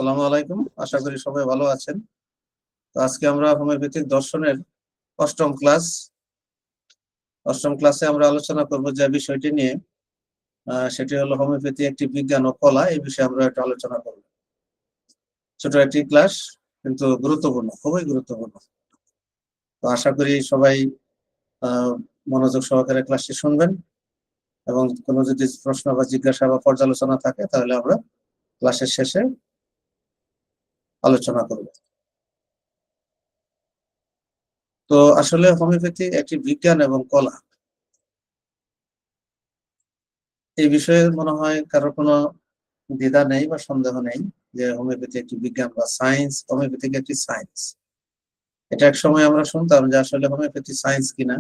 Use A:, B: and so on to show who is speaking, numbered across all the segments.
A: আসসালামু আলাইকুম, আশা করি সবাই ভালো আছেন। তো আজকে আমরা হোমিওপ্যাথিক দর্শনের অষ্টম ক্লাস অষ্টম ক্লাসে আমরা আলোচনা করব যে বিষয়টি নিয়ে, সেটি হলো হোমিওপ্যাথি একটি বিজ্ঞান ও কলা। এই বিষয়ে আমরা একটু আলোচনা করব। ছোট একটি ক্লাস, কিন্তু গুরুত্বপূর্ণ, খুবই গুরুত্বপূর্ণ। তো আশা করি সবাই মনোযোগ সহকারে ক্লাসটি শুনবেন, এবং কোনো যদি প্রশ্ন বা জিজ্ঞাসা বা পর্যালোচনা থাকে তাহলে আমরা ক্লাসের শেষে আলোচনা করব। তো আসলে হোমিওপ্যাথি একটি বিজ্ঞান এবং কলা, এই বিষয়ে মনে হয় কারো কোনো দ্বিধা নেই বা সন্দেহ নেই যে হোমিওপ্যাথি একটি বিজ্ঞান বা সায়েন্স, হোমিওপ্যাথিক একটি সায়েন্স। এটা এক সময় আমরা শুনতাম যে আসলে হোমিওপ্যাথি সায়েন্স কিনা,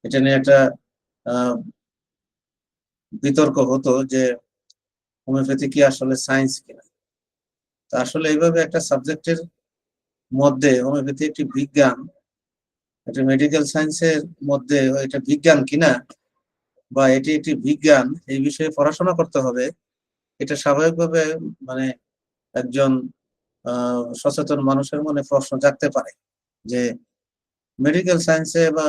A: এটা নিয়ে একটা আহ বিতর্ক হতো যে হোমিওপ্যাথি কি আসলে সায়েন্স কিনা। তা আসলে এইভাবে একটা সাবজেক্টের মধ্যে হোমিওপ্যাথি একটি বিজ্ঞান, এটা মেডিকেল সায়েন্সের মধ্যে এটা বিজ্ঞান কিনা বা এটি একটি বিজ্ঞান, এই বিষয়ে পড়াশোনা করতে হবে। এটা স্বাভাবিকভাবে মানে একজন সচেতন মানুষের মনে প্রশ্ন জাগতে পারে যে মেডিকেল সায়েন্সে বা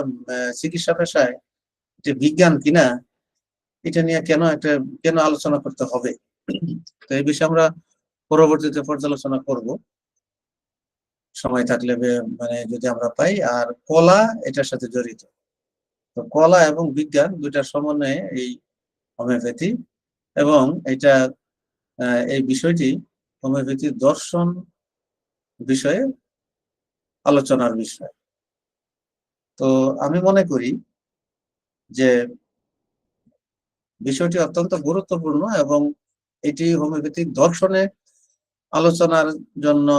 A: চিকিৎসা পেশায় যে বিজ্ঞান কিনা, এটা নিয়ে কেন আলোচনা করতে হবে। তো এই বিষয়ে আমরা পরবর্তীতে পর্যালোচনা করব সময় থাকলে, যদি আমরা পাই। আর কলা এটার সাথে জড়িত। তো কলা এবং বিজ্ঞান দুইটার সমন্বয়ে এই হোমিওপ্যাথি, এবং এটা এই বিষয়টি হোমিওপ্যাথি দর্শন বিষয়ে আলোচনার বিষয়। তো আমি মনে করি যে বিষয়টি অত্যন্ত গুরুত্বপূর্ণ, এবং এটি হোমিওপ্যাথিক দর্শনে আলোচনার জন্য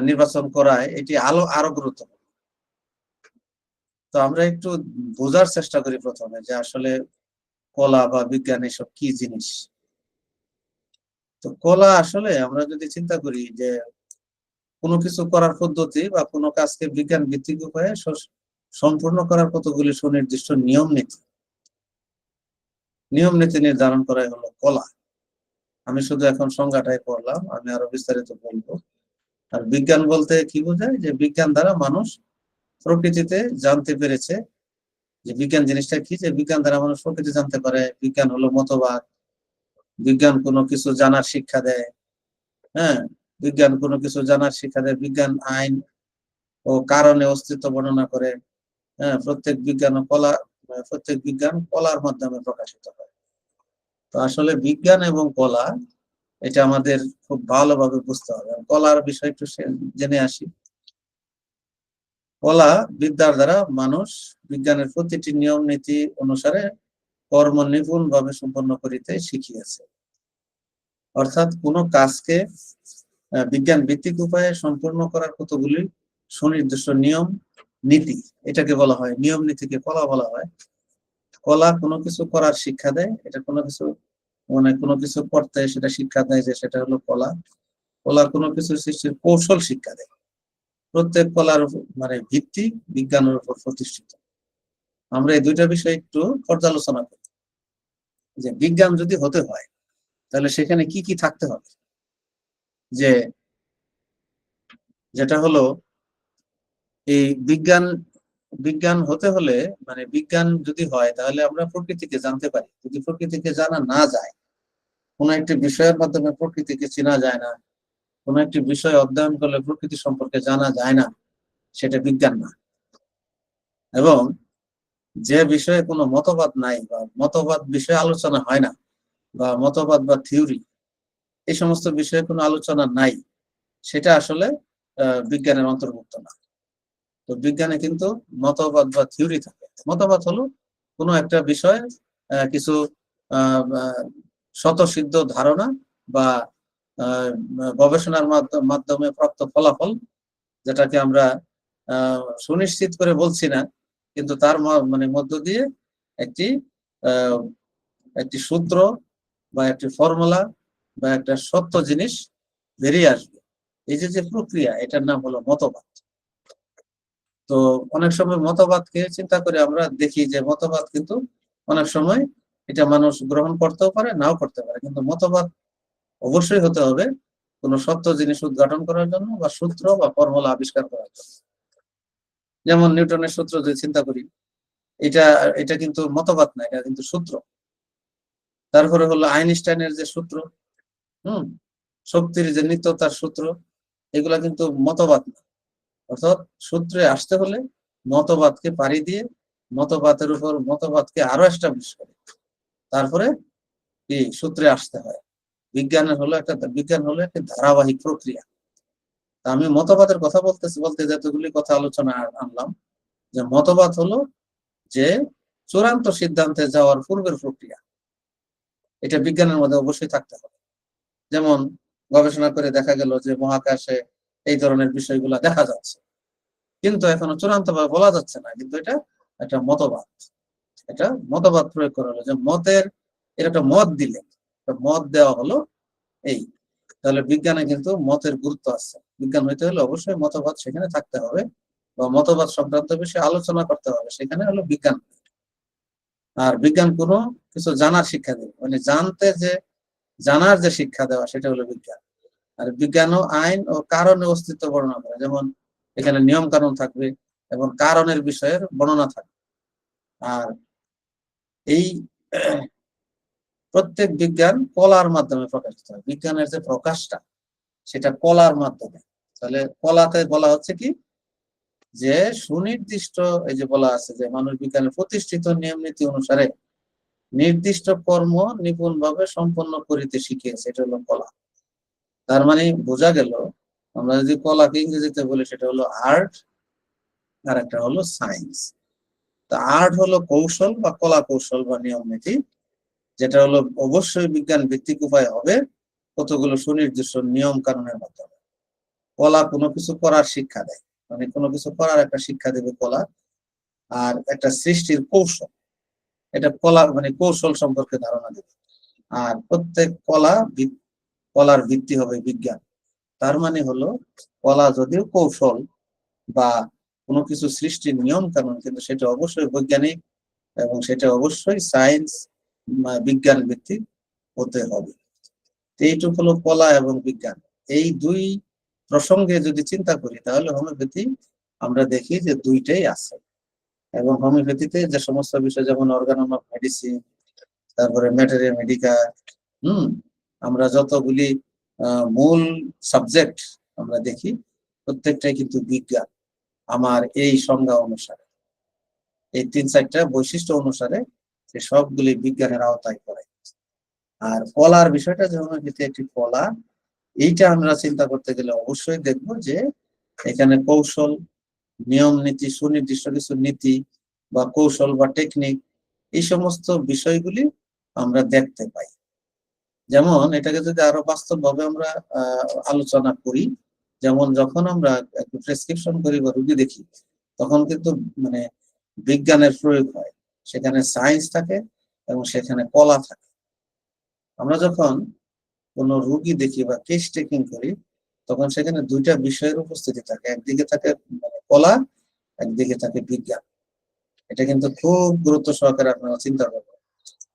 A: নির্বাচন করায় এটি আরো গুরুত্বপূর্ণ। তো আমরা একটু বোঝার চেষ্টা করি প্রথমে যে আসলে কলা বা বিজ্ঞান এসব কি জিনিস। তো কলা আসলে আমরা যদি চিন্তা করি যে কোনো কিছু করার পদ্ধতি বা কোনো কাজকে বিজ্ঞান ভিত্তিক উপায়ে সম্পূর্ণ করার কতগুলি সুনির্দিষ্ট নিয়ম নীতি নির্ধারণ করাই হলো কলা। আমি শুধু এখন সংজ্ঞাটাই পড়লাম, আমি আরো বিস্তারিত বলবো। আর বিজ্ঞান বলতে কি বোঝায়, যে বিজ্ঞান দ্বারা মানুষ প্রকৃতিতে জানতে পেরেছে যে বিজ্ঞান জিনিসটা কি, যে বিজ্ঞান দ্বারা মানুষ প্রকৃতি জানতে পারে। বিজ্ঞান হলো মতবাদ, বিজ্ঞান কোনো কিছু জানার শিক্ষা দেয়। হ্যাঁ, বিজ্ঞান কোনো কিছু জানার শিক্ষা দেয়, বিজ্ঞান আইন ও কারণে অস্তিত্ব বর্ণনা করে। হ্যাঁ, প্রত্যেক বিজ্ঞান কলার মাধ্যমে প্রকাশিত হয়। তো আসলে বিজ্ঞান এবং কলা, এটা আমাদের খুব ভালোভাবে বুঝতে হবে। কলার বিষয় একটু জেনে আসি। কলা বিদ্যার দ্বারা মানুষ বিজ্ঞানের প্রতিটি নিয়ম নীতি অনুসারে কর্ম নিপুণ ভাবে সম্পন্ন করিতে শিখিয়েছে। অর্থাৎ কোনো কাজকে বিজ্ঞান ভিত্তিক উপায়ে সম্পূর্ণ করার কতগুলি সুনির্দিষ্ট নিয়ম নীতি, এটাকে বলা হয় নিয়ম নীতিকে কলা বলা হয়। কলা কোনো কিছু করার শিক্ষা দেয়, এটা কোনো কিছু করতে সেটা শিক্ষা দেয়, যে সেটা হলো কলা। কলা কোনো কিছু সৃষ্টির কৌশল শিক্ষা দেয়। প্রত্যেক কলার ভিত্তি বিজ্ঞানের উপর প্রতিষ্ঠিত। আমরা এই দুইটা বিষয় একটু পর্যালোচনা করি, যে বিজ্ঞান যদি হতে হয় তাহলে সেখানে কি কি থাকতে হবে। যেটা হলো এই বিজ্ঞান হতে হলে, বিজ্ঞান যদি হয় তাহলে আমরা প্রকৃতিকে জানতে পারি। যদি প্রকৃতিকে জানা না যায়, কোনো একটি বিষয়ের মাধ্যমে প্রকৃতিকে চেনা যায় না, কোনো একটি বিষয় অধ্যয়ন করলে প্রকৃতি সম্পর্কে জানা যায় না, সেটা বিজ্ঞান না। এবং যে বিষয়ে কোনো মতবাদ নাই বা মতবাদ বিষয়ে আলোচনা হয় না, বা মতবাদ বা থিওরি, এই সমস্ত বিষয়ে কোনো আলোচনা নাই, সেটা আসলে বিজ্ঞানের অন্তর্ভুক্ত না। তো বিজ্ঞানে কিন্তু মতবাদ বা থিওরি থাকে। মতবাদ হলো কোনো একটা বিষয়ে কিছু স্বতঃসিদ্ধ ধারণা বা গবেষণার মাধ্যমে প্রাপ্ত ফলাফল, যেটাকে আমরা সুনিশ্চিত করে বলছি না, কিন্তু তার মধ্য দিয়ে একটি একটি সূত্র বা একটি ফর্মুলা বা একটা সত্য জিনিস বেরিয়ে আসবে। এই যে প্রক্রিয়া, এটার নাম হলো মতবাদ। তো অনেক সময় মতবাদকে চিন্তা করে আমরা দেখি যে মতবাদ কিন্তু অনেক সময় এটা মানুষ গ্রহণ করতেও পারে, নাও করতে পারে। কিন্তু মতবাদ অবশ্যই হতে হবে কোনো সত্য জিনিস উদ্ঘাটন করার জন্য বা সূত্র বা ফর্মুলা আবিষ্কার করার জন্য। যেমন নিউটনের সূত্র যদি চিন্তা করি, এটা এটা কিন্তু মতবাদ না, এটা কিন্তু সূত্র। তারপরে হলো আইনস্টাইনের যে সূত্র, হুম, শক্তির যে নিত্যতার সূত্র, এগুলা কিন্তু মতবাদ না। অর্থাৎ সূত্রে আসতে হলে মতবাদকে পাড়ি দিয়ে মতবাদের উপর মতবাদকে আরো এস্টাবলিশ করে তারপরে কি সূত্রে আসতে হয়। বিজ্ঞান হলো একটা ধারাবাহিক প্রক্রিয়া। আমি মতবাদের কথা বলতে যতগুলি কথা আলোচনা আনলাম, যে মতবাদ হলো যে চূড়ান্ত সিদ্ধান্তে যাওয়ার পূর্বের প্রক্রিয়া। এটা বিজ্ঞানের মধ্যে অবশ্যই থাকতে হবে। যেমন গবেষণা করে দেখা গেল যে মহাকাশে এই ধরনের বিষয়গুলো দেখা যাচ্ছে, কিন্তু এখনো চূড়ান্ত ভাবে বলা যাচ্ছে না, কিন্তু এটা একটা মতবাদ। এটা মতবাদ প্রয়োগ করা হলো যে এর একটা মত দিলে, মত দেওয়া হলো এই। তাহলে বিজ্ঞানে কিন্তু মতের গুরুত্ব আছে। বিজ্ঞান হইতে হলে অবশ্যই মতবাদ সেখানে থাকতে হবে বা মতবাদ সংক্রান্ত বিষয়ে আলোচনা করতে হবে, সেখানে হলো বিজ্ঞান। আর বিজ্ঞান কোনো কিছু জানার শিক্ষা দেবে, মানে জানার যে শিক্ষা দেওয়া, সেটা হলো বিজ্ঞান। আর বিজ্ঞানও আইন ও কারণের অস্তিত্ব বর্ণনা করে। যেমন এখানে নিয়ম কানুন থাকবে এবং কারণের বিষয়ের বর্ণনা থাকবে। আর এই প্রত্যেক বিজ্ঞান কলার মাধ্যমে প্রকাশিত হয়। বিজ্ঞানের যে প্রকাশটা, সেটা কলার মাধ্যমে। তাহলে কলাতে বলা হচ্ছে কি, যে সুনির্দিষ্ট, এই যে বলা আছে যে মানুষ বিজ্ঞানের প্রতিষ্ঠিত নিয়ম নীতি অনুসারে নির্দিষ্ট কর্ম নিপুণ ভাবে সম্পন্ন করিতে শিখিয়েছে, এটা হলো কলা। তার মানে বোঝা গেল, আমরা যদি কলাকে ইংরেজিতে বলি সেটা হলো আর্ট, আর একটা হলো সায়েন্স। তা আর্ট হলো কৌশল বা কলা কৌশল বা নিয়ম নীতি, যেটা হলো অবশ্যই বিজ্ঞান ভিত্তিক উপায় হবে কতগুলো সুনির্দিষ্ট নিয়ম কানুনের মাধ্যমে। কলা কোনো কিছু করার শিক্ষা দেয়, মানে কোনো কিছু করার একটা শিক্ষা দেবে কলা। আর একটা সৃষ্টির কৌশল, এটা কলা মানে কৌশল সম্পর্কে ধারণা দেবে। আর প্রত্যেক কলার ভিত্তি হবে বিজ্ঞান। তার মানে হলো কলা যদিও কৌশল বা কোনো কিছু সৃষ্টির নিয়ম কানুন, কিন্তু সেটা অবশ্যই বৈজ্ঞানিক এবং সেটা অবশ্যই সায়েন্স বিজ্ঞান ভিত্তিক হতে হবে। এইটুকু হলো কলা এবং বিজ্ঞান। এই দুই প্রসঙ্গে যদি চিন্তা করি, তাহলে হোমিওপ্যাথি আমরা দেখি যে দুইটাই আছে। এবং হোমিওপ্যাথিতে যে সমস্ত বিষয়, যেমন অর্গানম অফ মেডিসিন, তারপরে ম্যাটেরিয়া মেডিকা, আমরা যতগুলি মূল সাবজেক্ট আমরা দেখি, প্রত্যেকটাই কিন্তু বিজ্ঞান। আমার এই সংজ্ঞা অনুসারে, এই 3-4টা বৈশিষ্ট্য অনুসারে, সে সবগুলি বিজ্ঞানের আওতায় পড়ে। আর কলার বিষয়টা যে হোমিওপ্যাথি একটি কলা, এইটা আমরা চিন্তা করতে গেলে অবশ্যই দেখবো যে এখানে কৌশল, নিয়ম নীতি, সুনির্দিষ্ট কিছু নীতি বা কৌশল বা টেকনিক, এই সমস্ত বিষয়গুলি আমরা দেখতে পাই। যেমন এটাকে যদি আরো বাস্তবভাবে আমরা আলোচনা করি, যেমন যখন আমরা একটু প্রেসক্রিপশন করি বা রুগী দেখি, তখন কিন্তু মানে বিজ্ঞানের প্রয়োগ হয়, সেখানে সায়েন্স থাকে এবং সেখানে কলা থাকে। আমরা যখন কোনো রুগী দেখি বা কেস টেকিং করি, তখন সেখানে দুইটা বিষয়ের উপস্থিতি থাকে, একদিকে থাকে মানে কলা, একদিকে থাকে বিজ্ঞান। এটা কিন্তু খুব গুরুত্ব সহকারে আপনারা চিন্তা করবেন।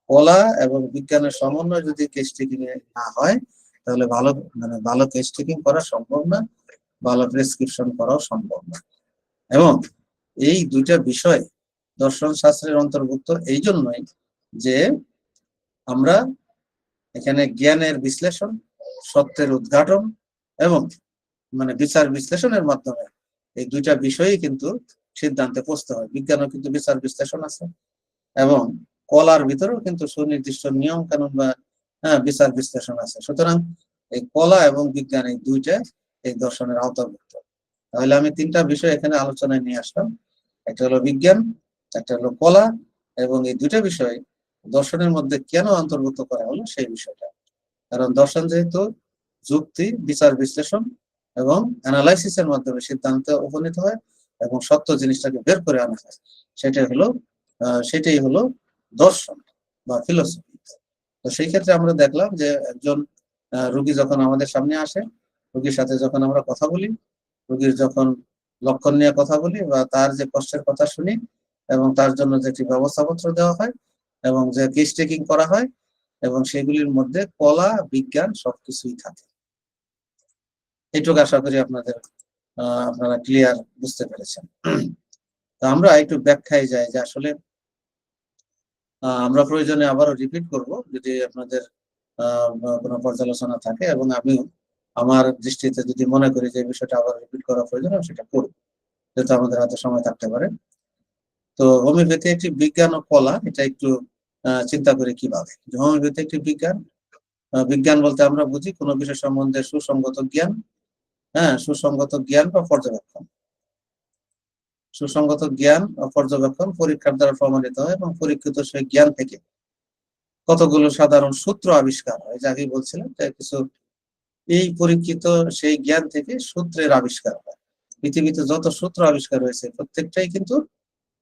A: কলা এবং বিজ্ঞানের সমন্বয় যদি কেস টেকিং এ না হয়, তাহলে ভালো কেস টেকিং করা সম্ভব না, ভালো প্রেসক্রিপশন করাও সম্ভব না। এবং এই দুইটা বিষয় দর্শন শাস্ত্রের অন্তর্ভুক্ত এই জন্যই যে আমরা এখানে জ্ঞানের বিশ্লেষণ, সত্যের উদ্ঘাটন এবং বিচার বিশ্লেষণের মাধ্যমে এই দুইটা বিষয়ই কিন্তু সিদ্ধান্তে পৌঁছতে হয়। বিজ্ঞানও কিন্তু বিচার বিশ্লেষণ আছে, এবং কলার ভিতরেও কিন্তু সুনির্দিষ্ট নিয়ম কানুন বা বিচার বিশ্লেষণ আছে। সুতরাং এই কলা এবং বিজ্ঞান এই দুইটা এই দর্শনের আওতাভুক্ত। তাহলে আমি 3টা বিষয় এখানে আলোচনায় নিয়ে আসলাম, একটা হলো বিজ্ঞান, একটা হলো কলা, এবং এই দুইটা বিষয় দর্শনের মধ্যে কেন অন্তর্ভুক্ত করা হলো সেই বিষয়টা। কারণ দর্শন যেহেতু যুক্তি, বিচার বিশ্লেষণ এবং অ্যানালাইসিসের মাধ্যমে সিদ্ধান্তে উপনীত হয় এবং সত্য জিনিসটাকে বের করে আনা হয়, সেটাই হলো দর্শন বা ফিলোসফি। তো সেই ক্ষেত্রে আমরা দেখলাম যে একজন রোগী যখন আমাদের সামনে আসে, রোগীর সাথে যখন আমরা কথা বলি, রোগীর যখন লক্ষণ নিয়ে কথা বলি বা তার যে কষ্টের কথা শুনি, এবং তার জন্য যে একটি ব্যবস্থাপত্র দেওয়া হয় এবং যে কেস টেকিং করা হয়, এবং সেগুলির মধ্যে কলা বিজ্ঞান সবকিছুই থাকে। এইটুকু আশা করি আপনারা ক্লিয়ার বুঝতে পেরেছেন। তো আমরা একটু ব্যাখ্যায় যাই যে আসলে আমরা প্রয়োজনে আবারও রিপিট করব যদি আপনাদের কোনো পর্যালোচনা থাকে, এবং আমিও আমার দৃষ্টিতে যদি মনে করি যে বিষয়টা আবার রিপিট করা প্রয়োজন সেটা করব, যেহেতু আমাদের হাতে সময় থাকতে পারে। তো হোমিওপ্যাথি একটি বিজ্ঞান ও কলা, এটা একটু চিন্তা করি কিভাবে। হোমিওপ্যাথি একটি বিজ্ঞান। বিজ্ঞান বলতে আমরা বুঝি কোনো বিষয় সম্বন্ধে সুসংগত জ্ঞান, সুসংগত জ্ঞান বা পর্যবেক্ষণ। সুসংগত জ্ঞান ও পর্যবেক্ষণ পরীক্ষার দ্বারা প্রমাণিত হয়, এবং পরীক্ষিত সেই জ্ঞান থেকে কতগুলো সাধারণ সূত্র আবিষ্কার হয়, যাকে বলছিলাম যে কিছু এই পরীক্ষিত সেই জ্ঞান থেকে সূত্রের আবিষ্কার হয়। পৃথিবীতে যত সূত্র আবিষ্কার হয়েছে প্রত্যেকটাই কিন্তু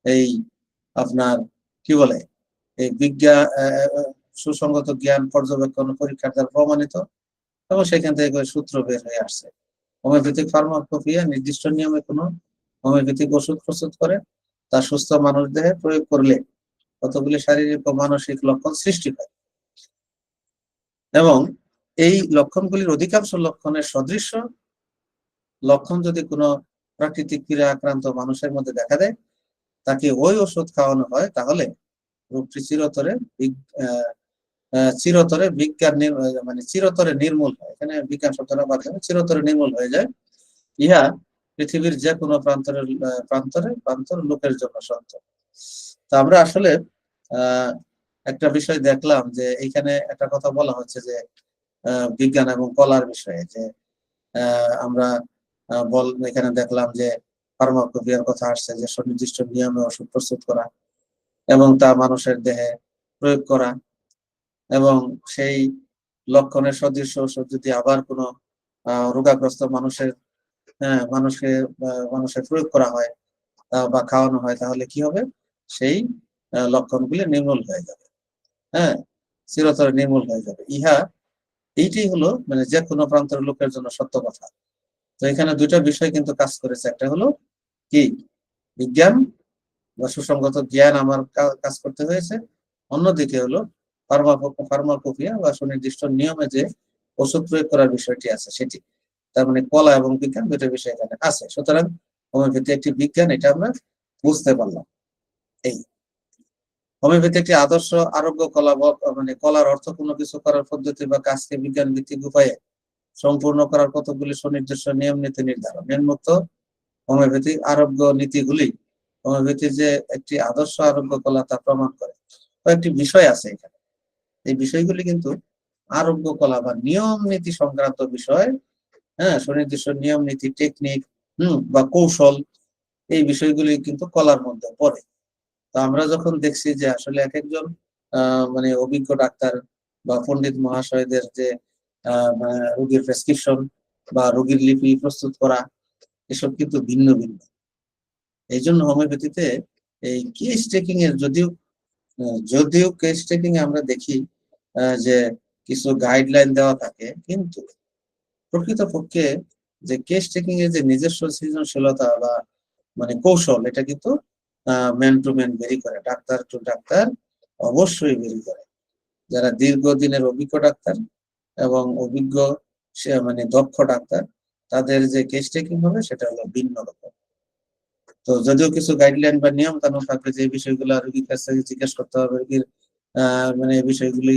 A: এই আপনার কি বলে এই বিজ্ঞান, সুসংগত জ্ঞান পর্যবেক্ষণ পরীক্ষার দ্বারা প্রমাণিত, এবং সেখান থেকে সূত্র বের হয়ে আসছে। হোমিওপ্যাথিক ফার্মাকোপিয়া নির্দিষ্ট নিয়মে কোনো হোমিওপ্যাথিক ওষুধ প্রস্তুত করে তা সুস্থ মানুষ দেহে প্রয়োগ করলে কতগুলি শারীরিক ও মানসিক লক্ষণ সৃষ্টি হয়, এবং এই লক্ষণগুলির অধিকাংশ লক্ষণের সদৃশ্য লক্ষণ যদি কোনো প্রাকৃতিক পীড়া আক্রান্ত মানুষের মধ্যে দেখা দেয়, তাকে ওই ওষুধ খাওয়ানো হয়, তাহলে রোগটি চিরতরে বিজ্ঞান মানে চিরতরে নির্মূল হয়। এখানে বিজ্ঞান শব্দটা বাদ দেবে, চিরতরে নির্মূল হয়ে যায়। ইহা পৃথিবীর যে কোনো প্রান্তর লোকের জন্য সত্য। তো আমরা আসলে একটা বিষয় দেখলাম যে এখানে একটা কথা বলা হচ্ছে যে বিজ্ঞান এবং কলার বিষয়ে, যে আমরা এখানে দেখলাম যে ফার্মাকোপিয়ার কথা আসছে, যে সুনির্দিষ্ট নিয়মে ওষুধ প্রস্তুত করা এবং তা মানুষের দেহে প্রয়োগ করা, এবং সেই লক্ষণের সদৃশ্য ওষুধ যদি আবার কোনো রোগাগ্রস্ত মানুষের প্রয়োগ করা হয় বা খাওয়ানো হয়, তাহলে কি হবে, সেই লক্ষণগুলি নির্মূল হয়ে যাবে, চিরতরে নির্মূল হয়ে যাবে। এইটাই হলো মানে যে কোনো প্রান্তের লোকের জন্য সত্য কথা। তো এখানে দুইটা বিষয় কিন্তু কাজ করেছে, একটা হলো কি বিজ্ঞান বা সুসংগত জ্ঞান আমার কাজ করতে হয়েছে, অন্যদিকে হলো ফার্মাকোপিয়া বা সুনির্দিষ্ট নিয়মে যে ওষুধ প্রয়োগ করার বিষয়টি আছে সেটি। তার মানে কলা এবং বিজ্ঞান দুটো বিষয় এখানে আছে। সুতরাং হোমিওপ্যাথি একটি বিজ্ঞান, এটা আমরা বুঝতে পারলাম। এই হোমিওপ্যাথি একটি আদর্শ আরোগ্য কলা, মানে কলার অর্থ কোনো কিছু করার পদ্ধতি বা কাজকে বিজ্ঞান ভিত্তিক উপায়ে সম্পূর্ণ করার কতগুলি সুনির্দিষ্ট নিয়ম নীতি নির্ধারণ। নিম্নোক্ত হোমিওপ্যাথিক আরোগ্য নীতিগুলি হোমিওপ্যাথির যে একটি আদর্শ আরোগ্য কলা তা প্রমাণ করে। কয়েকটি বিষয় আছে এখানে, এই বিষয়গুলি কিন্তু আরোগ্য কলা বা নিয়ম নীতি সংক্রান্ত বিষয়, সুনির্দিষ্ট নিয়ম নীতি, টেকনিক বা কৌশল, এই বিষয়গুলি কিন্তু কলার মধ্যে পড়ে। তো আমরা যখন দেখছি যে আসলে এক একজন মানে অভিজ্ঞ ডাক্তার বা পণ্ডিত মহাশয়দের যে রোগীর প্রেসক্রিপশন বা রোগীর লিপি প্রস্তুত করা, এসব কিন্তু ভিন্ন ভিন্ন। এই জন্য হোমিওপ্যাথিতে এই কেস টেকিং এর যদিও কেস টেকিং এ আমরা দেখি যে কিছু গাইডলাইন দেওয়া থাকে, কিন্তু প্রকৃতপক্ষে যে কেস টেকিং এর যে নিজস্ব সৃজনশীলতা বা মানে কৌশল, এটা কিন্তু ম্যান টু ম্যান ভেরি করে, ডাক্তার টু ডাক্তার অবশ্যই ভেরি করে। যারা দীর্ঘদিনের অভিজ্ঞ ডাক্তার এবং অভিজ্ঞ মানে দক্ষ ডাক্তার, তাদের যে কেস টেকিং হবে সেটা হলো ভিন্ন রকম। তো যদিও কিছু গাইডলাইন বা নিয়ম কানুন থাকবে যে বিষয়গুলো রোগীর কাছ থেকে জিজ্ঞেস করতে হবে, রোগীর মানে এই বিষয়গুলি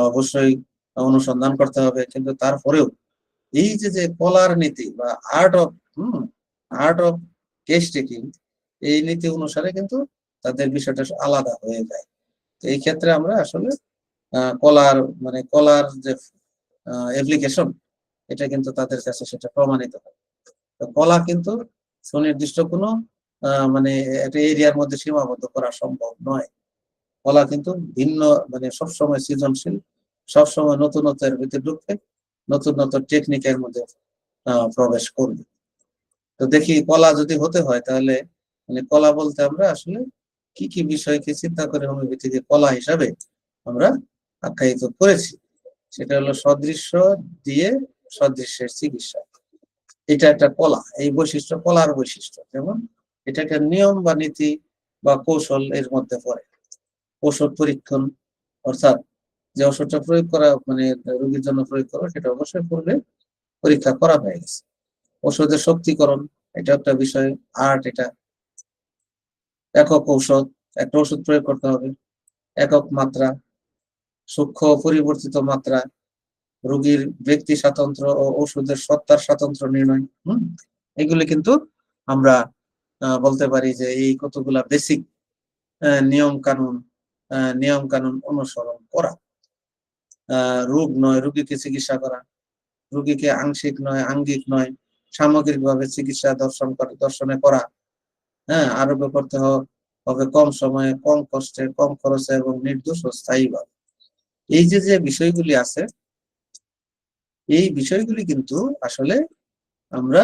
A: অবশ্যই অনুসন্ধান করতে হবে, কিন্তু তারপরেও এই যে কলার নীতি বা আর্ট অফ কেস টেকিং, এই নীতি অনুসারে কিন্তু তাদের বিষয়টা আলাদা হয়ে যায়। তো এই ক্ষেত্রে আমরা আসলে কলার যে অ্যাপ্লিকেশন, এটা কিন্তু তাদের কাছে সেটা প্রমাণিত হয়। তো কলা কিন্তু সুনির্দিষ্ট কোনো মানে একটা এরিয়ার মধ্যে সীমাবদ্ধ করা সম্ভব নয়। কলা কিন্তু ভিন্ন, মানে সবসময় সৃজনশীল, সবসময় নতুনত্বের ভিতরে ঢুকবে, নতুন নতুন টেকনিকের মধ্যে প্রবেশ করবে। তো দেখি কলা যদি হতে হয়, তাহলে মানে কলা বলতে আমরা আসলে কি কি বিষয়কে চিন্তা করে হোমিওপ্যাথিকে কলা হিসাবে আমরা আখ্যায়িত করেছি, সেটা হলো সদৃশ্য দিয়ে সদৃশ্যের চিকিৎসা। এটা একটা কলা, এই বৈশিষ্ট্য কলার বৈশিষ্ট্য। যেমন এটা একটা নিয়ম বা নীতি বা কৌশল এর মধ্যে পড়ে। ওষুধ পরীক্ষণ, অর্থাৎ যে ওষুধটা প্রয়োগ করা মানে রোগীর জন্য প্রয়োগ করা, সেটা অবশ্যই পূর্বে পরীক্ষা করা হয়ে গেছে। ওষুধের শক্তিকরণ, এটা একটা বিষয়, আর্ট এটা। একক ঔষধ, একটা ওষুধ প্রয়োগ করতে হবে, একক মাত্রা, সূক্ষ্ম পরিবর্তিত মাত্রা, রোগীর ব্যক্তি স্বাতন্ত্র্য ও ওষুধের সত্তার স্বাতন্ত্র্য নির্ণয়। এগুলি কিন্তু আমরা বলতে পারি যে এই কতগুলা বেসিক নিয়ম কানুন অনুসরণ করা। রোগ নয় রোগীকে চিকিৎসা করা, রোগীকে আংশিক নয় আঙ্গিক নয় সামগ্রিকভাবে চিকিৎসা দর্শনে করা। হ্যাঁ, আরোগ্য করতে হবে কম সময়ে, কম কষ্টে, কম খরচে এবং নির্দোষ ও স্থায়ীভাবে। এই যে বিষয়গুলি আছে, এই বিষয়গুলি কিন্তু আসলে আমরা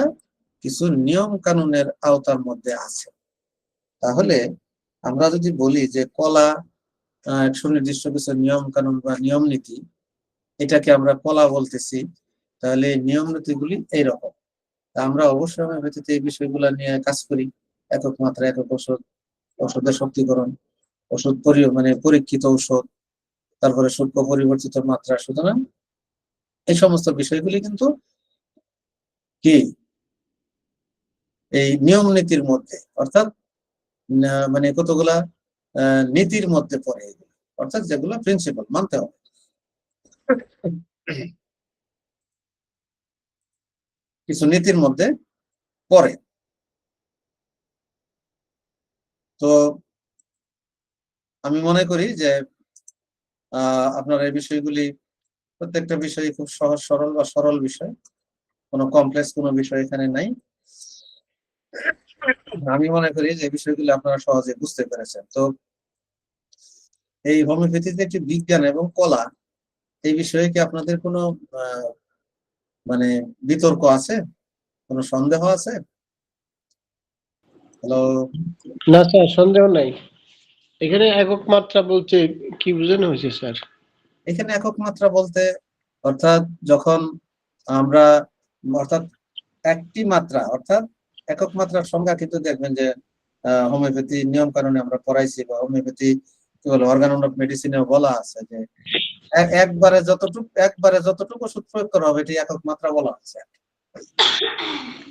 A: কিছু নিয়ম কানুনের আওতার মধ্যে আছে। তাহলে আমরা যদি বলি যে কলা সুনির্দিষ্ট কিছু নিয়ম কানুন বা নিয়ম নীতি, এটাকে আমরা কলা বলতেছি, তাহলে নিয়ম নীতিগুলি এইরকম। আমরা অবশ্যই হোমিওপ্যাথিতে এই বিষয়গুলো নিয়ে কাজ করি। একক মাত্রা, একক ওষুধ, ওষুধের শক্তিকরণ, ওষুধ পরীক্ষিত ঔষধ, তারপরে সূক্ষ্ম পরিবর্তিত মাত্রা। সুতরাং এই সমস্ত বিষয়গুলি কিন্তু কি এই নিয়ম নীতির মধ্যে, অর্থাৎ কতগুলা নীতির মধ্যে পড়ে, এগুলো অর্থাৎ যেগুলো প্রিন্সিপাল মানতে হবে। কিছু নীতির মধ্যে পড়ে। তো আমি মনে করি যে আপনারা এই বিষয়গুলি, প্রত্যেকটা বিষয় খুব সহজ সরল বা সরল বিষয়, কোনো কমপ্লেক্স কোনো বিষয় এখানে নাই। আমি মনে করি যে বিষয়গুলো আপনারা সহজে বুঝতে পেরেছেন। তো এই হোমিওপ্যাথিতে একটি বিজ্ঞান এবং কলা, এই বিষয়ে কি আপনাদের কোনো বিতর্ক আছে, কোনো সন্দেহ আছে? হ্যালো?
B: না স্যার, সন্দেহ নাই। এখানে একক মাত্রা বলতে কি বোঝানো হয়েছে স্যার?
A: এখানে একক মাত্রা বলতে অর্থাৎ যখন আমরা একটি মাত্রা, অর্থাৎ একক মাত্রার সংজ্ঞা কিন্তু দেখবেন যে হোমিওপ্যাথি নিয়ম কানুনে আমরা পড়াইছি, বা হোমিওপ্যাথি কি বলে অর্গান অফ মেডিসিনেও বলা আছে যে একবারে যতটুকু ওষুধ প্রয়োগ করা হবে এটি একক মাত্রা বলা আছে।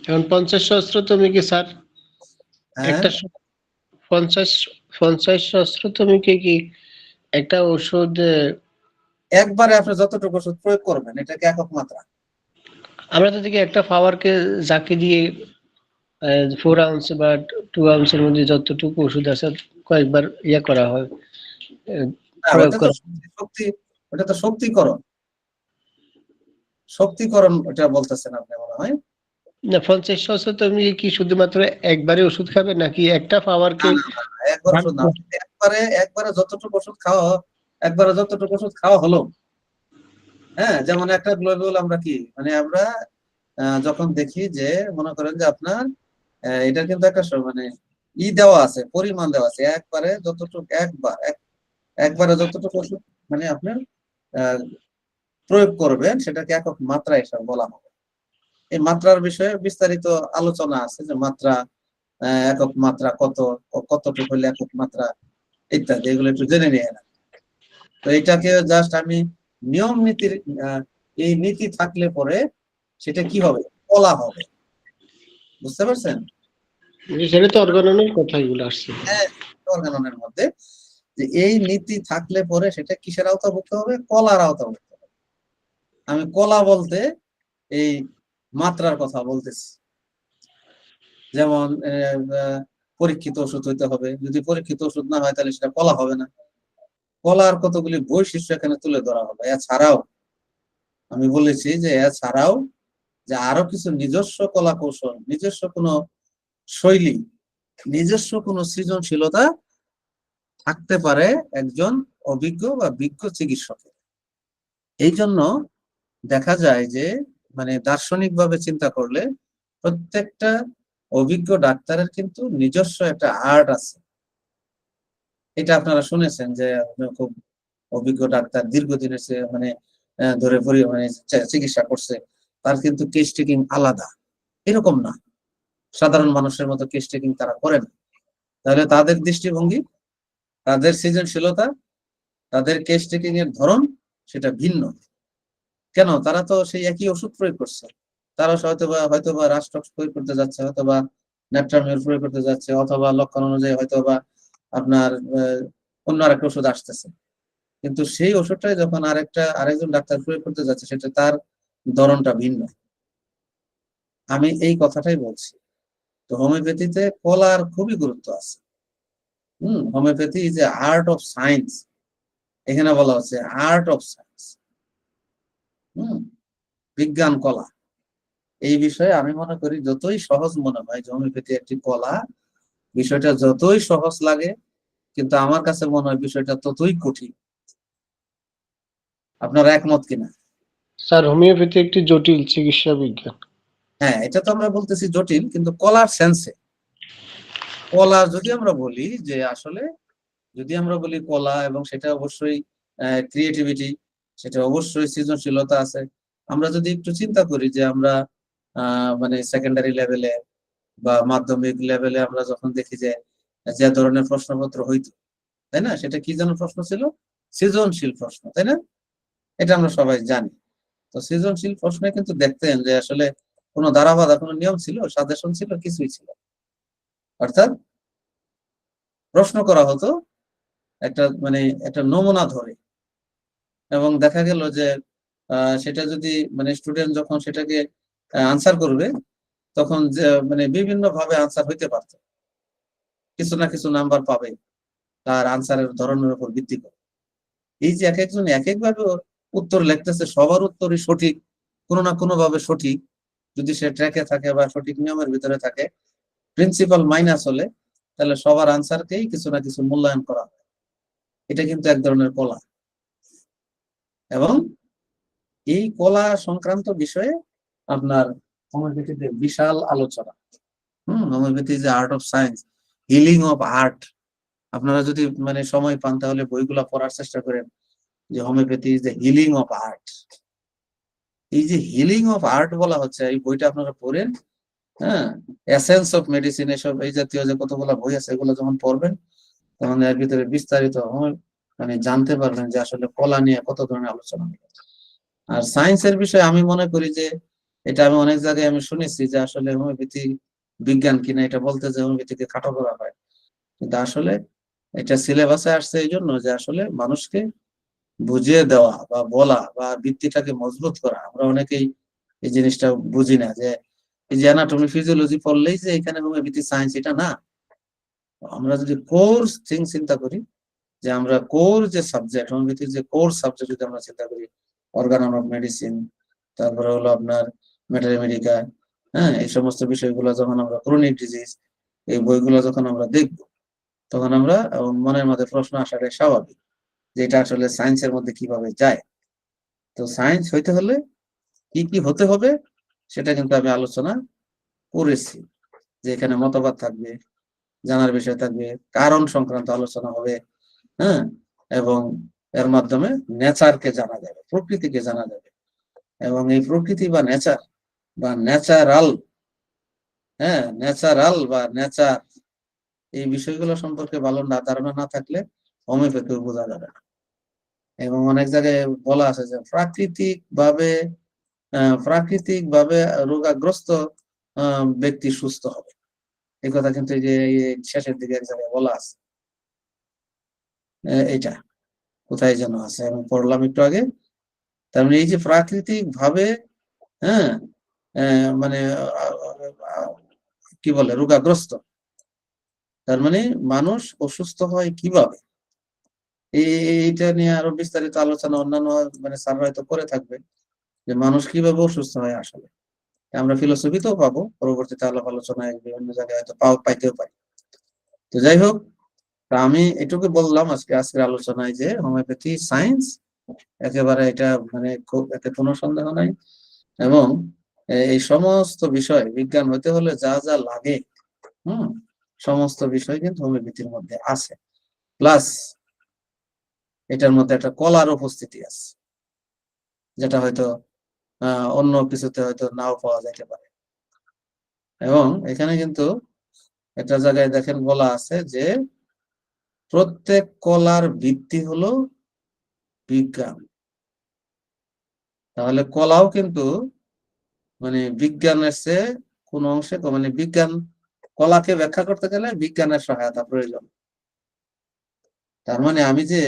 B: এখন 50 সহস্র তুমি কি স্যার একটা 50 সহস্র তুমি কি একটা ওষুধ
A: একবারে আপনি যতটুকু ওষুধ প্রয়োগ করবেন এটাকে একক মাত্রা।
B: আমরা তো দেখি একটা পাওয়ারকে জাকি দিয়ে 4 আউন্স বা 2 আউন্সের মধ্যে যতটুকু ওষুধ আছে কয়েকবার ইয়া করা হয়, প্রয়োগ করা।
A: ওটা তো শক্তিকরণ ওটা বলতেছেন আপনি মনে হয়।
B: না, 50 সহস্র তুমি কি শুধুমাত্র একবারে ওষুধ খাবে নাকি একটা পাওয়ারকে
A: একবার ওষুধ না, একবারে যতটুকু ওষুধ খাওয়া হলো। হ্যাঁ, যেমন একটা গ্লোবাল আমরা কি আমরা যখন দেখি যে মনে করেন যে আপনার এটা কিন্তু একটা দেওয়া আছে, পরিমাণ দেওয়া আছে, একবারে যতটুকু ওষুধ আপনার প্রয়োগ করবেন সেটাকে একক মাত্রা হিসাবে বলা হবে। এই মাত্রার বিষয়ে বিস্তারিত আলোচনা আছে যে মাত্রা, একক মাত্রা কতটুকু হলে একক মাত্রা ইত্যাদি, এগুলো একটু জেনে নিয়ে না। তো এটাকে জাস্ট আমি নিয়ম নীতির এই নীতি থাকলে পরে সেটা কি হবে, কলা হবে। বুঝতে পারছেন?
B: সেটা তো অর্গাননের কথাগুলো আসছে।
A: হ্যাঁ, অর্গাননের মধ্যে যে এই নীতি থাকলে পরে সেটা কিসের আওতাভুক্ত হবে, কলার আওতাভুক্ত হবে। আমি কলা বলতে এই মাত্রার কথা বলতেছি। যেমন পরীক্ষিত ওষুধ হইতে হবে, যদি পরীক্ষিত ওষুধ না হয় তাহলে সেটা কলা হবে না। কলার কতগুলি বৈশিষ্ট্য এখানে তুলে ধরা হবে। এছাড়াও আমি বলেছি যে এছাড়াও যে আরো কিছু নিজস্ব কলা কৌশল, নিজস্ব কোনো শৈলী, নিজস্ব কোনো সৃজনশীলতা থাকতে পারে একজন অভিজ্ঞ বা বিজ্ঞ চিকিৎসকের। এই জন্য দেখা যায় যে দার্শনিক ভাবে চিন্তা করলে প্রত্যেকটা অভিজ্ঞ ডাক্তারের কিন্তু নিজস্ব একটা আর্ট আছে। এটা আপনারা শুনেছেন যে খুব অভিজ্ঞ ডাক্তার দীর্ঘদিনের ধরে চিকিৎসা করছে, তার কিন্তু কেস টেকিং আলাদা। এরকম না, সাধারণ মানুষের মতো কেস টেকিং তারা করে না। তাহলে তাদের দৃষ্টিভঙ্গি, তাদের সৃজনশীলতা, তাদের কেস টেকিং এর ধরন সেটা ভিন্ন। কেন? তারা তো সেই একই ওষুধ প্রয়োগ করছে, তারা হয়তোবা রাষ্ট্রক্স প্রয়োগ করতে যাচ্ছে, হয়তোবা ন্যাট্রামিউর প্রয়োগ করতে যাচ্ছে, অথবা লক্ষণ অনুযায়ী হয়তোবা আপনার অন্য আরেকটা ওষুধ আসতেছে। কিন্তু সেই ওষুধটাই যখন আরেকজন ডাক্তার প্রয়োগ করতে যাচ্ছে, সেটা তার ধরনটা ভিন্ন। আমি এই কথাটাই বলছি। তো হোমিওপ্যাথিতে কলার খুবই গুরুত্ব আছে। Homeopathy is a art of science, এখানে বলা হচ্ছে আর্ট অফ সায়েন্স। বিজ্ঞান কলা, এই বিষয়ে আমি মনে করি যতই সহজ মনে হয় যে হোমিওপ্যাথি একটি কলা, বিষয়টা যতই সহজ লাগে, কিন্তু আমার কাছে মনে হয় বিষয়টা ততই কঠিন। আপনারা একমত কিনা?
B: স্যার, হোমিওপ্যাথি একটি জটিল চিকিৎসা বিজ্ঞান।
A: হ্যাঁ, এটা তো আমরা বলতেছি জটিল, কিন্তু কলার সেন্সে, কলা যদি আমরা বলি যে আসলে, যদি আমরা বলি কলা, এবং সেটা অবশ্যই ক্রিয়েটিভিটি, সেটা অবশ্যই সৃজনশীলতা আছে। আমরা যদি একটু চিন্তা করি যে আমরা মানে সেকেন্ডারি লেভেলে বা মাধ্যমিক লেভেলে আমরা যখন দেখি যে যে ধরনের প্রশ্নপত্র হইতো, তাই না, সেটা কি যেন প্রশ্ন ছিল? সৃজনশীল প্রশ্ন, তাই না? এটা আমরা সবাই জানি। তো সৃজনশীল প্রশ্নে কিন্তু দেখতেন যে আসলে কোনো ধারাবাধা, কোনো নিয়ম ছিল, সাজেশন ছিল, কিছুই ছিল। অর্থাৎ প্রশ্ন করা হতো একটা নমুনা ধরে, এবং দেখা গেল যে সেটা যদি মানে স্টুডেন্ট যখন সেটাকে আনসার করবে, তখন যে মানে বিভিন্ন ভাবে আনসার হইতে পারতো, কিছু না কিছু নাম্বার পাবে তার আনসারের ধরনের উপর ভিত্তি করে। এই যে এক একজন এক এক ভাবে উত্তর লিখতেছে, সবার উত্তরই সঠিক, কোনো না কোনো ভাবে সঠিক, যদি সে ট্র্যাকে থাকে বা সঠিক নিয়মের ভিতরে থাকে, প্রিন্সিপাল মাইনাস হলে, তাহলে সবার আনসারকেই কিছু না কিছু মূল্যায়ন করা হয়। এটা কিন্তু এক ধরনের কলা, এবং এই কলা সংক্রান্ত বিষয়ে আপনার হোমিওপ্যাথিতে বিশাল আলোচনা। হোমিওপ্যাথি যে art of science, healing of art. আপনারা যদি মানে সময় পান তাহলে বইগুলা পড়ার চেষ্টা করেন, যে homeopathy is the healing of art. এই যে হিলিং অফ আর্ট বলা হচ্ছে, এই বইটা আপনারা পড়েন। হ্যাঁ, এসেন্স অফ মেডিসিন, এসব এই জাতীয় যে কতগুলো বই আছে, এগুলো যখন পড়বেন, তখন এর ভিতরে বিস্তারিত মানে জানতে পারবেন যে আসলে কলা নিয়ে কত ধরনের আলোচনা হয়। আর সায়েন্সের বিষয়ে আমি মনে করি যে, এটা আমি অনেক জায়গায় আমি শুনেছি যে আসলে হোমিওপ্যাথি বিজ্ঞান কিনা, এটা বলতে যে হোমিওপ্যাথিকে খাটো করা হয়, কিন্তু আসলে এটা সিলেবাসে আসছে এই জন্য যে আসলে মানুষকে বুঝিয়ে দেওয়া বা বলা বা ভিত্তিটাকে মজবুত করা। আমরা অনেকেই এই জিনিসটা বুঝি না, যে এই যে অ্যানাটমি ফিজিওলজি পড়লেই যে এখানে হোমিওপ্যাথি সায়েন্স, এটা না। আমরা যদি কোর্স থিং চিন্তা করি, যে আমরা কোর যে সাবজেক্ট, হোমিওপ্যাথির যে কোর সাবজেক্ট যদি আমরা চিন্তা করি, অর্গান অফ মেডিসিন, তারপরে হলো আপনার ম্যাটারি মেডিকা, হ্যাঁ, এই সমস্ত বিষয়গুলো যখন আমরা, ক্রনিক ডিজিজ, এই বইগুলো যখন আমরা দেখব, তখন আমরা মনের মধ্যে প্রশ্ন আসাটাই স্বাভাবিক, যে এটা আসলে সায়েন্সের মধ্যে কিভাবে যায়। তো সায়েন্স হইতে হলে কি কি হতে হবে, সেটা কিন্তু আমি আলোচনা করেছি, যে এখানে মতবাদ থাকবে, জানার বিষয় থাকবে, কারণ সংক্রান্ত আলোচনা হবে, হ্যাঁ, এবং এর মাধ্যমে নেচারকে জানা যাবে, প্রকৃতিকে জানা যাবে, এবং এই প্রকৃতি বা নেচার বা ন্যাচারাল, হ্যাঁ, ন্যাচারাল বা নেচার, এই বিষয়গুলো সম্পর্কে ভালো ধারণা না থাকলে হোমিওপ্যাথি বোঝা যাবে না। এবং অনেক জায়গায় বলা আছে যে প্রাকৃতিক ভাবে রোগাগ্রস্ত ব্যক্তি সুস্থ হবে, এই কথা কিন্তু এই যে এই শেষের দিকে এক জায়গায় বলা আছে। এটা কোথায় যেন আছে, আমি পড়লাম একটু আগে। তার মানে এই যে প্রাকৃতিক ভাবে, হ্যাঁ, মানে কি বলে, রোগাগ্রস্ত, তার মানে মানুষ অসুস্থ হয় কিভাবে, এইটা নিয়ে আরো বিস্তারিত আলোচনা অন্যান্য মানে স্যার হয়তো করে থাকবে, যে মানুষ কিভাবে অসুস্থ হয় আসলে। আমরা ফিলোসফিতেও পাবো, পরবর্তীতে আলাপ আলোচনায় বিভিন্ন জায়গায় হয়তো পাইতেও পারি। তো যাই হোক, তা আমি এটুকু বললাম আজকের আলোচনায়, যে হোমিওপ্যাথি সায়েন্স একেবারে, এটা মানে খুব এতে কোনো সন্দেহ নাই। এবং এই সমস্ত বিষয় বিজ্ঞান হতে হলে যা যা লাগে, হম সমস্ত বিষয় কিন্তু হোমিওপ্যাথির মধ্যে আছে। প্লাস এটার মধ্যে একটা কলার উপস্থিতি আছে, যেটা হয়তো অন্য কিছুতে হয়তো নাও পাওয়া যেতে পারে। এবং এখানে কিন্তু একটা জায়গায় দেখেন বলা আছে যে প্রত্যেক কলার ভিত্তি হলো বিজ্ঞান। তাহলে কলাও কিন্তু মানে বিজ্ঞানের চেয়ে কোন অংশে মানে বিজ্ঞান কলাকে ব্যাখ্যা করতে গেলে বিজ্ঞানের সহায়তা প্রয়োজন। তার মানে আমি যে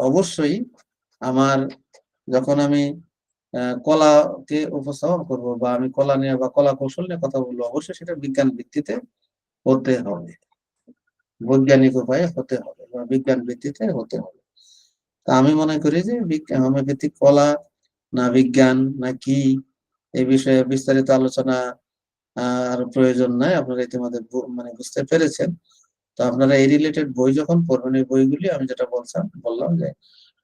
A: অবশ্যই আমার যখন আমি কলাকে উপস্থাপন করব বা আমি কলা নিয়ে বা কলা কৌশল নিয়ে কথা বলবো, অবশ্যই সেটা বিজ্ঞান ভিত্তিতে হতে হবে, বৈজ্ঞানিক উপায়ে হতে হবে বা বিজ্ঞান ভিত্তিতে হতে হবে। তা আমি মনে করি যে হোমিওপ্যাথিক কলা না বিজ্ঞান না কি, এই বিষয়ে বিস্তারিত আলোচনা আর প্রয়োজন নাই, আপনারা ইতিমধ্যে মানে বুঝতে পেরেছেন। তো আপনারা এই রিলেটেড বই যখন পড়বেন, এই বইগুলি আমি যেটা বললাম যে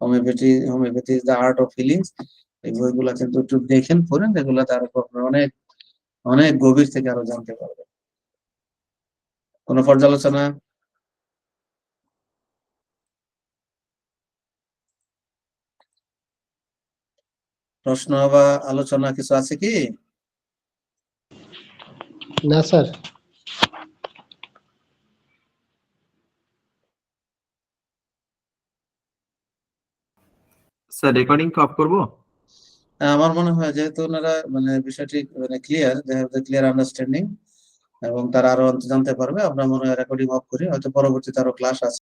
A: homeopathy is the art of healings, এই বইগুলা কিন্তু একটু দেখেন, পড়েন, এগুলাতে আরো আপনারা অনেক অনেক গভীর থেকে আরো জানতে পারবেন। কোনো পর্যালোচনা? প্রশ্ন বা আলোচনা কিছু আছে কি?
B: না স্যার।
C: স্যার রেকর্ডিং কি অফ করবো?
A: আমার মনে হয় যেহেতু ওনারা মানে বিষয়টি মানে clear, they have the clear understanding এবং তারা আরো জানতে পারবে, আমরা মনে হয় রেকর্ডিং অফ করি, হয়তো পরবর্তীতে আরো ক্লাস আছে।